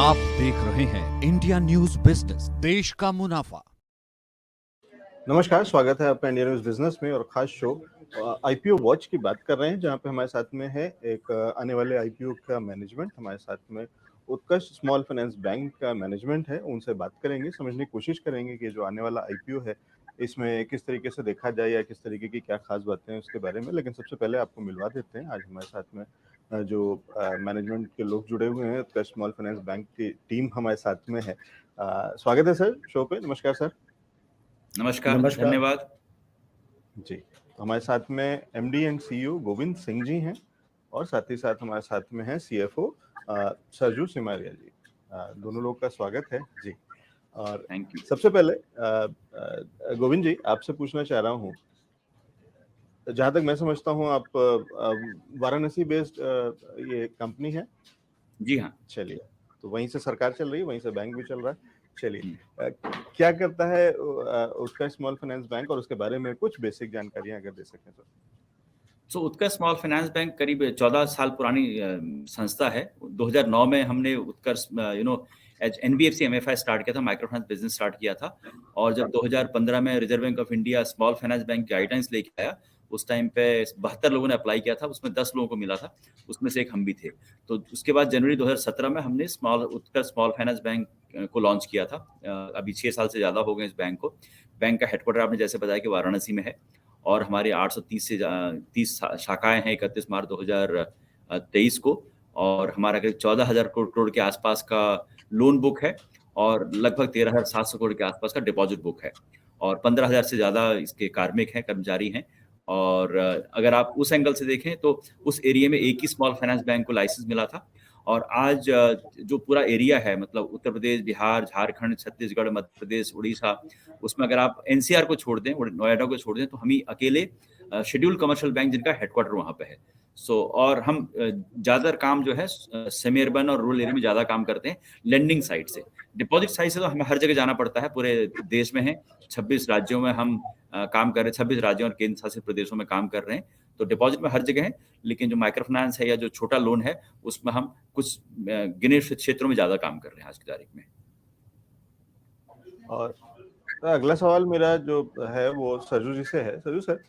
आप देख रहे हैं इंडिया न्यूज बिजनेस, देश का मुनाफा। नमस्कार, स्वागत है आपका इंडिया न्यूज बिजनेस में और खास शो आईपीओ वॉच की बात कर रहे हैं, जहां पे हमारे साथ में है एक आने वाले आईपीओ का मैनेजमेंट। हमारे साथ में उत्कर्ष स्मॉल फाइनेंस बैंक का मैनेजमेंट है। उनसे बात करेंगे, समझने की कोशिश करेंगे कि जो आने वाला आईपीओ है इसमें किस तरीके से देखा जाए या किस तरीके की क्या खास बातें हैं उसके बारे में। लेकिन सबसे पहले आपको मिलवा देते हैं, आज हमारे साथ में जो मैनेजमेंट के लोग जुड़े हुए हैं, उत्कर्ष स्मॉल फाइनेंस बैंक की टीम हमारे साथ में है। स्वागत है सर शो पे। नमस्कार सर। नमस्कार, धन्यवाद जी। हमारे साथ में MD and CEO Govind Singh ji हैं और साथ ही साथ हमारे साथ में है सीएफओ सरजू सिमारिया जी। दोनों लोग का स्वागत है जी। और थैंक यू। सबसे पहले गोविंद जी, आपसे पूछना चाह रहा हूँ, जहां तक मैं समझता हूँ आप वाराणसी बेस्ड ये कंपनी है। जी हाँ। चलिए, तो वहीं से सरकार चल रही है, वहीं से बैंक भी चल रहा है। चलिए, क्या करता है उसका स्मॉल फाइनेंस बैंक और उसके बारे में कुछ बेसिक जानकारियां अगर दे सकें तो। सो उत्कर्ष स्मॉल फाइनेंस बैंक करीब 14 साल पुरानी संस्था है। 2009 में हमने उत्कर्ष एज एनबीएफसी एमएफआई स्टार्ट किया था, माइक्रो फाइनेंस बिजनेस स्टार्ट किया था। और जब 2015 में reserve bank of India small finance bank guidance लेके आया, उस टाइम पे 72 लोगों ने अप्लाई किया था, उसमें 10 लोगों को मिला था, उसमें से एक हम भी थे। तो उसके बाद जनवरी 2017 में हमने उत्कर्ष स्मॉल फाइनेंस बैंक को लॉन्च किया था। अभी 6 साल से ज़्यादा हो गए इस बैंक को। बैंक का हेडक्वार्टर आपने जैसे बताया कि वाराणसी में है और हमारे 830 से 30 शाखाएं हैं 31 मार्च 2023 को। और हमारा करीब 14,000 करोड़ के आसपास का लोन बुक है और लगभग 13,700 करोड़ के आसपास का डिपॉजिट बुक है और 15,000 से ज़्यादा इसके कार्मिक हैं, कर्मचारी हैं। और अगर आप उस एंगल से देखें तो उस एरिया में एक ही स्मॉल फाइनेंस बैंक को लाइसेंस मिला था। और आज जो पूरा एरिया है, मतलब उत्तर प्रदेश, बिहार, झारखंड, छत्तीसगढ़, मध्य प्रदेश, उड़ीसा, उसमें अगर आप एनसीआर को छोड़ दें, नोएडा को छोड़ दें, तो हम ही अकेले शेड्यूल्ड कमर्शियल बैंक जिनका हेडक्वार्टर वहाँ पे है। और हम ज़्यादातर काम जो है सेमी अर्बन और रूरल एरिया में ज़्यादा काम करते हैं लेंडिंग साइड से। डिपॉजिट साइड से तो हमें हर जगह जाना पड़ता है, पूरे देश में है, 26 राज्यों में हम काम कर रहे हैं, 26 राज्यों और केंद्र शासित प्रदेशों में काम कर रहे हैं। तो डिपॉजिट में हर जगह है, लेकिन जो माइक्रो फाइनेंस है या जो छोटा लोन है उसमें हम कुछ गिने क्षेत्रों में ज़्यादा काम कर रहे हैं आज की तारीख में। और अगला सवाल मेरा जो है वो सरजू जी से है। सरजू सर,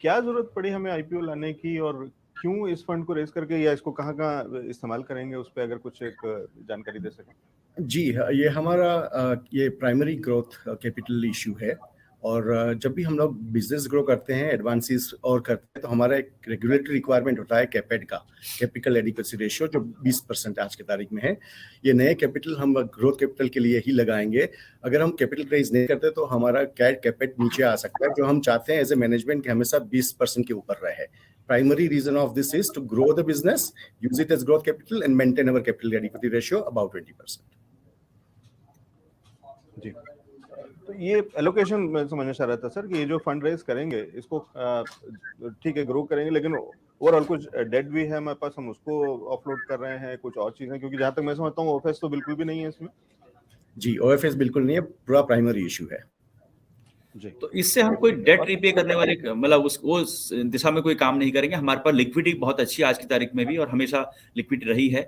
क्या जरूरत पड़ी हमें आईपीओ लाने की और क्यों इस फंड को रेज करके, या इसको कहाँ इस्तेमाल करेंगे, उस पर अगर कुछ एक जानकारी दे सकें। जी, ये हमारा ये प्राइमरी ग्रोथ कैपिटल इशू है। और जब भी हम लोग बिजनेस ग्रो करते हैं, एडवांसेस और करते हैं, तो हमारा एक रेगुलेटरी रिक्वायरमेंट होता है कैपेड का, कैपिटल एडिक्वेसी रेशियो, जो 20% आज की तारीख में है। ये नए कैपिटल हम ग्रोथ कैपिटल के लिए ही लगाएंगे। अगर हम कैपिटल रेज नहीं करते तो हमारा कैपेड नीचे आ सकता है, जो हम चाहते हैं एज ए मैनेजमेंट कि हमेशा 20% के ऊपर रहे। Primary reason of this is to grow the business, use it as growth capital and maintain our capital adequacy ratio about 20%. जी, तो ये एलोकेशन मैं समझना चाह रहा था सर कि ये जो फंड रेज करेंगे इसको ठीक है ग्रो करेंगे, लेकिन ओवरऑल कुछ डेट भी है हमारे पास, हम उसको ऑफलोड कर रहे हैं, कुछ और चीजें, क्योंकि जहां तक मैं समझता हूँ ओएफएस तो बिल्कुल भी नहीं है इसमें। जी, ओएफएस बिल्कुल नहीं है, पूरा प्राइमरी इशू है। तो इससे हम कोई डेट रिपे करने वाले, मतलब उस दिशा में कोई काम नहीं करेंगे। हमारे पास लिक्विडिटी बहुत अच्छी है आज की तारीख में भी, और हमेशा लिक्विडिटी रही है।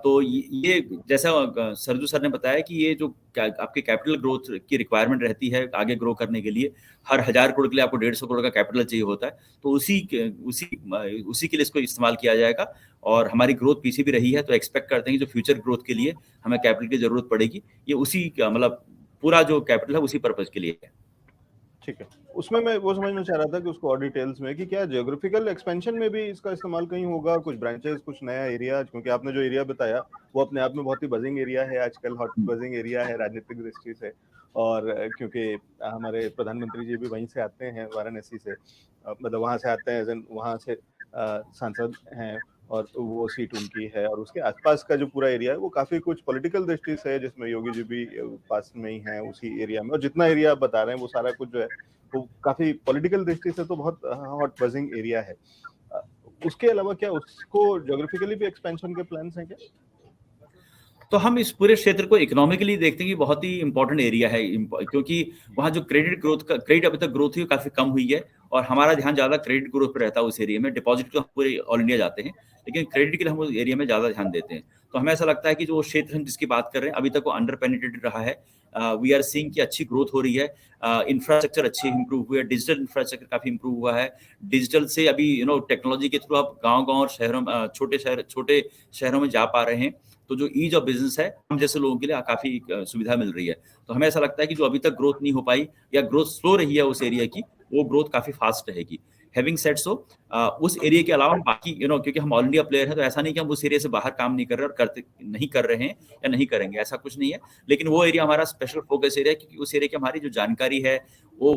तो ये जैसा सरजू सर ने बताया कि ये जो आपके कैपिटल ग्रोथ की रिक्वायरमेंट रहती है आगे ग्रो करने के लिए, हर 1000 करोड़ के लिए आपको 150 करोड़ का कैपिटल चाहिए होता है। तो उसी के लिए इसको इस्तेमाल किया जाएगा। और हमारी ग्रोथ पीछे भी रही है, तो एक्सपेक्ट करते हैं कि जो फ्यूचर ग्रोथ के लिए हमें कैपिटल की जरूरत पड़ेगी, ये उसी मतलब पूरा जो कैपिटल है उसी पर्पज के लिए है। ठीक है, उसमें मैं वो समझना चाह रहा था कि उसको और डिटेल्स में कि क्या ज्योग्राफिकल एक्सपेंशन में भी इसका इस्तेमाल कहीं होगा, कुछ ब्रांचेस, कुछ नया एरिया, क्योंकि आपने जो एरिया बताया वो अपने आप में बहुत ही बजिंग एरिया है, आजकल हॉट बजिंग एरिया है राजनीतिक दृष्टि से। और क्योंकि हमारे प्रधानमंत्री जी भी वहीं से आते हैं, वाराणसी से, मतलब वहां से आते हैं, वहां से सांसद हैं और वो सीट उनकी है। और उसके आसपास का जो पूरा एरिया है वो काफी कुछ पॉलिटिकल दृष्टि से है, जिसमें योगी जी भी पास में ही है उसी एरिया में। और जितना एरिया आप बता रहे हैं वो सारा कुछ जो है वो काफी पॉलिटिकल दृष्टि से तो बहुत हॉट बजिंग एरिया है। उसके अलावा क्या उसको ज्योग्राफिकली भी एक्सपेंशन के प्लान्स हैं क्या? तो हम इस पूरे क्षेत्र को इकोनॉमिकली देखते हैं कि बहुत ही इंपॉर्टेंट एरिया है, क्योंकि वहाँ जो क्रेडिट अभी तक ग्रोथ हुई काफी कम हुई है, और हमारा ध्यान ज्यादा क्रेडिट ग्रोथ पर रहता है उस एरिया में। डिपॉजिट तो पूरे ऑल इंडिया जाते हैं, लेकिन क्रेडिट के लिए हम उस एरिया में ज़्यादा ध्यान देते हैं। तो हमें ऐसा लगता है कि जो वो क्षेत्र हम जिसकी बात कर रहे हैं अभी तक वो अंडर पेनिट्रेटेड रहा है। वी आर सीइंग कि अच्छी ग्रोथ हो रही है, इंफ्रास्ट्रक्चर अच्छी इंप्रूव हुई है, डिजिटल इंफ्रास्ट्रक्चर काफ़ी इंप्रूव हुआ है। डिजिटल से अभी टेक्नोलॉजी के थ्रू आप गाँव-गाँव और शहरों में छोटे शहरों में जा पा रहे हैं। तो जो ईज ऑफ बिजनेस है हम जैसे लोगों के लिए काफ़ी सुविधा मिल रही है। तो हमें ऐसा लगता है कि जो अभी तक ग्रोथ नहीं हो पाई या ग्रोथ स्लो रही है उस एरिया की, वो ग्रोथ काफ़ी फास्ट रहेगी। हैविंग सेड सो, उस एरिया के अलावा बाकी क्योंकि हम ऑल इंडिया प्लेयर हैं तो ऐसा नहीं कि हम उस एरिया से बाहर काम नहीं कर रहे और नहीं कर रहे हैं या नहीं करेंगे, ऐसा कुछ नहीं है। लेकिन वो एरिया हमारा स्पेशल फोकस एरिया है क्योंकि उस एरिया की हमारी जो जानकारी है वो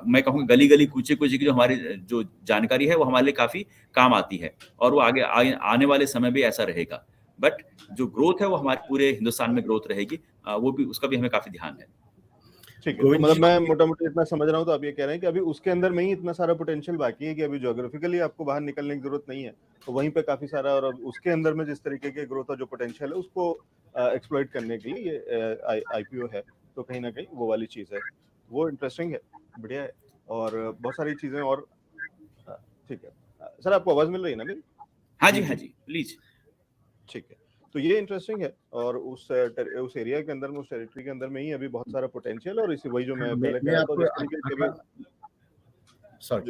मैं कहूँगा गली-गली, कूचे-कूचे की जो हमारी जो जानकारी है वो हमारे लिए काफ़ी काम आती है और वो आगे आने वाले समय भी ऐसा रहेगा। बट जो ग्रोथ है वो हमारे पूरे हिंदुस्तान में ग्रोथ रहेगी, वो भी उसका भी हमें काफ़ी ध्यान है। ठीक है, तो मतलब मैं मोटा-मोटी इतना समझ रहा हूँ तो आप ये कह रहे हैं कि अभी उसके अंदर में ही इतना सारा पोटेंशियल बाकी है कि अभी ज्योग्राफिकली आपको बाहर निकलने की जरूरत नहीं है, तो वहीं पे काफी सारा और उसके अंदर में जिस तरीके के ग्रोथ और जो पोटेंशियल है उसको एक्सप्लॉइट करने के लिए ये आईपीओ है, तो कहीं ना कहीं वो वाली चीज है, वो इंटरेस्टिंग है, बढ़िया है और बहुत सारी चीजें और ठीक है। सर आपको आवाज मिल रही है ना मेरी? हाँ जी प्लीज। ठीक है, तो ये इंटरेस्टिंग है और उस एरिया के अंदर में, उस टेरिटरी के अंदर में ही अभी बहुत सारा पोटेंशियल और इसी वही जो मैं पहले कह रहा था, जिस तरीके के भी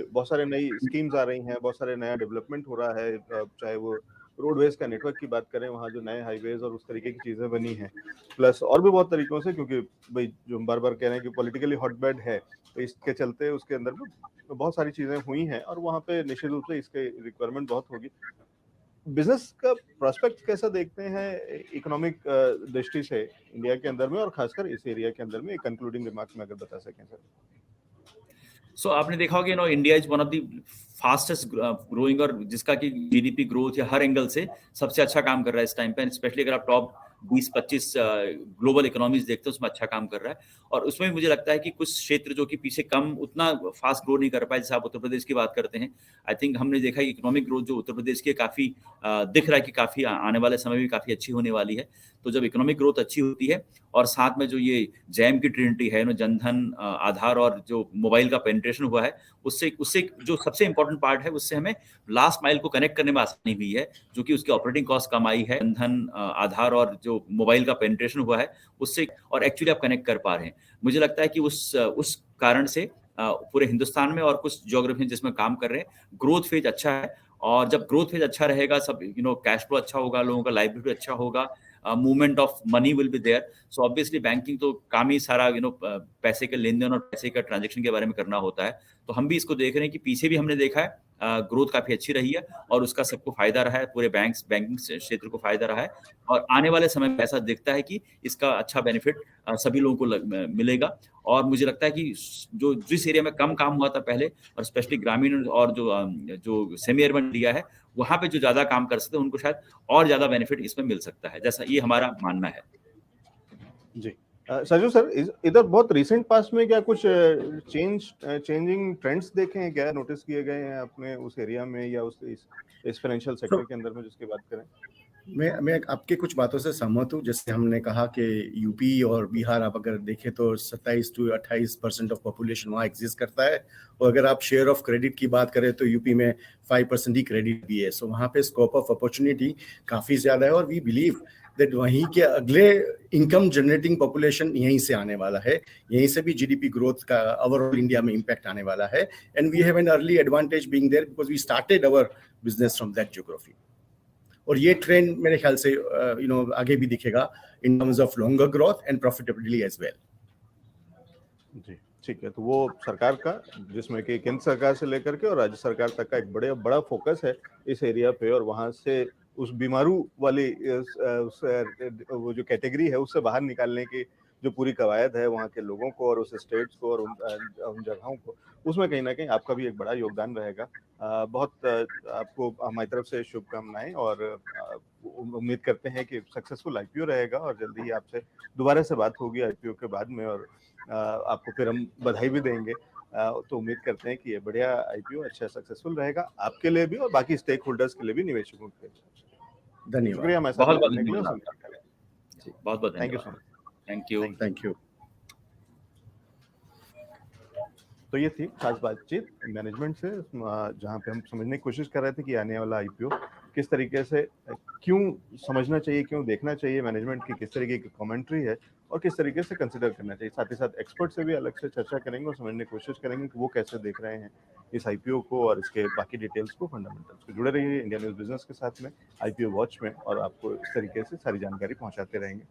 बहुत सारे नई स्कीम्स आ रही हैं, बहुत सारे नया डेवलपमेंट हो रहा है, चाहे वो रोडवेज का नेटवर्क की बात करें, वहाँ जो नए हाईवेज और उस तरीके की चीजें बनी हैं, प्लस और भी बहुत तरीकों से, क्योंकि भाई जो हम बार बार कह रहे हैं कि पॉलिटिकली हॉटबेड है, तो इसके चलते उसके अंदर में बहुत सारी चीजें हुई हैं और वहाँ पे निश्चित रूप से इसके रिक्वायरमेंट बहुत होगी। बिजनेस का प्रोस्पेक्ट कैसा देखते हैं इकोनॉमिक दृष्टि से इंडिया के अंदर में और खासकर इस एरिया के अंदर में, एक कंक्लूडिंग रिमार्क में अगर बता सकें सर? सो आपने देखा होगा India is one of the fastest growing और जिसका कि जीडीपी ग्रोथ या हर एंगल से सबसे अच्छा काम कर रहा है इस टाइम पे, स्पेशली अगर आप टॉप 20-25 ग्लोबल इकोनॉमीज देखते हैं उसमें अच्छा काम कर रहा है। और उसमें मुझे लगता है कि कुछ क्षेत्र जो कि पीछे कम उतना फास्ट ग्रो नहीं कर पाए, जैसे आप उत्तर प्रदेश की बात करते हैं, आई थिंक हमने देखा कि इकोनॉमिक ग्रोथ जो उत्तर प्रदेश की काफ़ी दिख रहा है कि काफ़ी आने वाले समय में काफ़ी अच्छी होने वाली है। तो जब इकोनॉमिक ग्रोथ अच्छी होती है और साथ में जो ये जैम की ट्रिनिटी है, जनधन, आधार और जो मोबाइल का पेनिट्रेशन हुआ है, उससे जो सबसे इंपॉर्टेंट पार्ट है, उससे हमें लास्ट माइल को कनेक्ट करने में आसानी हुई है, जो कि उसकी ऑपरेटिंग कॉस्ट कम आई है। जनधन, आधार और जो मोबाइल का पेनिट्रेशन हुआ है उससे, और एक्चुअली आप कनेक्ट कर पा रहे हैं। मुझे लगता है कि उस कारण से पूरे हिंदुस्तान में और कुछ ज्योग्राफी जिसमें काम कर रहे हैं, ग्रोथ फेज अच्छा है। और जब ग्रोथ फेज अच्छा रहेगा, सब कैश फ्लो अच्छा होगा, लोगों का लाइवलीहुड अच्छा होगा, movement of money will be there. So obviously banking तो काम ही सारा पैसे के लेन देन और पैसे का ट्रांजेक्शन के बारे में करना होता है। तो हम भी इसको देख रहे हैं कि पीछे भी हमने देखा है ग्रोथ काफी अच्छी रही है और उसका सबको फायदा रहा है, पूरे बैंकिंग क्षेत्र को फायदा रहा है। और आने वाले समय में ऐसा दिखता है कि इसका अच्छा बेनिफिट सभी लोगों को मिलेगा। और मुझे लगता है कि जिस एरिया में कम काम हुआ था पहले, और स्पेशली ग्रामीण और जो सेमी अर्बन एरिया है, वहां पे जो ज्यादा काम कर सकते हैं उनको शायद और ज्यादा बेनिफिट इसमें मिल सकता है, जैसा ये हमारा मानना है। जी सजू सर, इधर बहुत रिसेंट पास्ट में क्या कुछ चेंजिंग ट्रेंड्स देखे हैं, क्या नोटिस किए गए हैं आपने उस एरिया में या इस फाइनेंशियल सेक्टर के अंदर में जिसकी बात करें? मैं आपके कुछ बातों से सहमत हूँ। जैसे हमने कहा कि यूपी और बिहार आप अगर देखें तो 27 to 28% ऑफ पॉपुलेशन वहाँ एग्जिस्ट करता है, और अगर आप शेयर ऑफ क्रेडिट की बात करें तो यूपी में 5% ही क्रेडिट भी है। सो वहाँ पे स्कोप ऑफ अपॉर्चुनिटी काफ़ी ज़्यादा है और वी बिलीव दैट वहीं के अगले इनकम जनरेटिंग पॉपुलेशन यहीं से आने वाला है, यहीं से भी जीडीपी ग्रोथ का ओवरऑल इंडिया में इम्पैक्ट आने वाला है। And we have an early advantage being there because we started our business from that geography. और ये ट्रेंड मेरे ख्याल से आगे भी दिखेगा in terms of longer growth and profitability as well. जी ठीक है, तो वो सरकार का, जिसमें कि केंद्र सरकार से लेकर के और राज्य सरकार तक का एक बड़ा फोकस है इस एरिया पे, और वहां से उस बीमारू वाली वो जो कैटेगरी है उससे बाहर निकालने की जो पूरी कवायद है वहाँ के लोगों को और उस स्टेट्स को और उन जगहों को, उसमें कहीं ना कहीं आपका भी एक बड़ा योगदान रहेगा। बहुत आपको हमारी तरफ से शुभकामनाएं और उम्मीद करते हैं कि सक्सेसफुल आईपीओ रहेगा और जल्दी ही आपसे दोबारा से बात होगी आईपीओ के बाद में, और आपको फिर हम बधाई भी देंगे। तो उम्मीद करते हैं कि ये बढ़िया आईपीओ अच्छा सक्सेसफुल रहेगा आपके लिए भी और बाकी स्टेक होल्डर्स के लिए भी, निवेशकों के लिए। धन्यवाद, शुक्रिया हमारे साथ जुड़ने के लिए। बहुत thank you so much. Thank you. तो ये थी खास बातचीत मैनेजमेंट से, जहाँ पे हम समझने की कोशिश कर रहे थे कि आने वाला आईपीओ किस तरीके से, क्यों समझना चाहिए, क्यों देखना चाहिए, मैनेजमेंट की किस तरीके की कमेंट्री है और किस तरीके से कंसिडर करना चाहिए। साथ ही साथ एक्सपर्ट से भी अलग से चर्चा करेंगे और समझने की कोशिश करेंगे कि वो कैसे देख रहे हैं इस आईपीओ को और इसके बाकी डिटेल्स को, फंडामेंटल्स को। जुड़े रहिए इंडिया न्यूज़ बिजनेस के साथ में, आईपीओ वॉच में, और आपको इस तरीके से सारी जानकारी पहुंचाते रहेंगे।